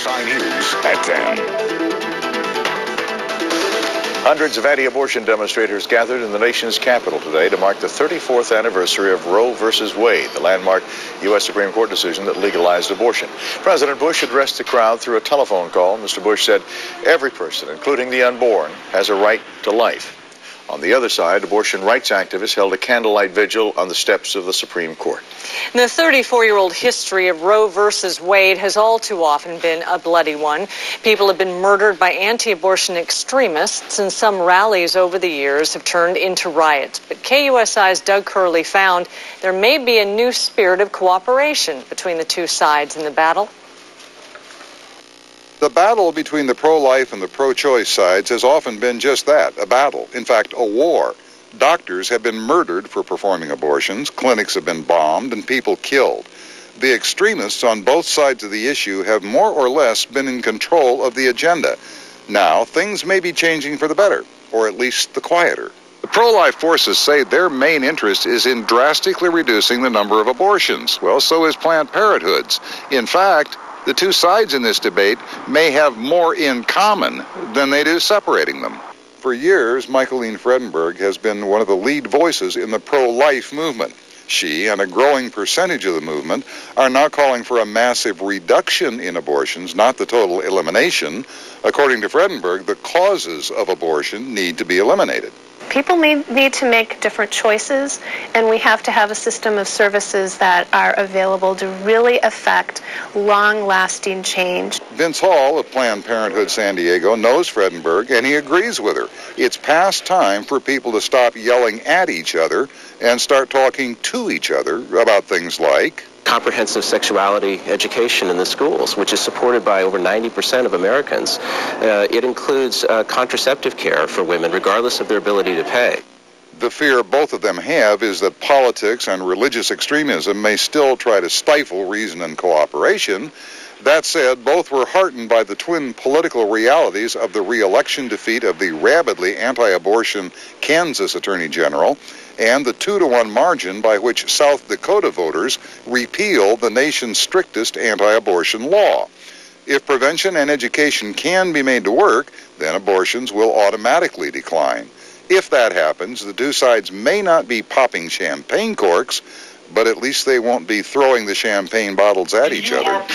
KUSI News at 10. Hundreds of anti-abortion demonstrators gathered in the nation's capital today to mark the 34th anniversary of Roe versus Wade, the landmark U.S. Supreme Court decision that legalized abortion. President Bush addressed the crowd through a telephone call. Mr. Bush said every person, including the unborn, has a right to life. On the other side, abortion rights activists held a candlelight vigil on the steps of the Supreme Court. The 34-year-old history of Roe versus Wade has all too often been a bloody one. People have been murdered by anti-abortion extremists, and some rallies over the years have turned into riots. But KUSI's Doug Curley found there may be a new spirit of cooperation between the two sides in the battle. The battle between the pro-life and the pro-choice sides has often been just that, a battle. In fact, a war. Doctors have been murdered for performing abortions, clinics have been bombed, and people killed. The extremists on both sides of the issue have more or less been in control of the agenda. Now, things may be changing for the better, or at least the quieter. The pro-life forces say their main interest is in drastically reducing the number of abortions. Well, so is Planned Parenthood's. In fact, the two sides in this debate may have more in common than they do separating them. For years, Michaeline Fredenberg has been one of the lead voices in the pro-life movement. She and a growing percentage of the movement are now calling for a massive reduction in abortions, not the total elimination. According to Fredenberg, the causes of abortion need to be eliminated. People need to make different choices, and we have to have a system of services that are available to really affect long-lasting change. Vince Hall of Planned Parenthood San Diego knows Fredenberg, and he agrees with her. It's past time for people to stop yelling at each other and start talking to each other about things like comprehensive sexuality education in the schools, which is supported by over 90% of Americans. It includes contraceptive care for women, regardless of their ability to pay. The fear both of them have is that politics and religious extremism may still try to stifle reason and cooperation. That said, both were heartened by the twin political realities of the re-election defeat of the rabidly anti-abortion Kansas Attorney General and the 2-to-1 margin by which South Dakota voters repealed the nation's strictest anti-abortion law. If prevention and education can be made to work, then abortions will automatically decline. If that happens, the two sides may not be popping champagne corks, but at least they won't be throwing the champagne bottles at each other.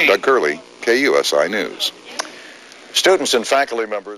Doug Curley, KUSI News. Students and faculty members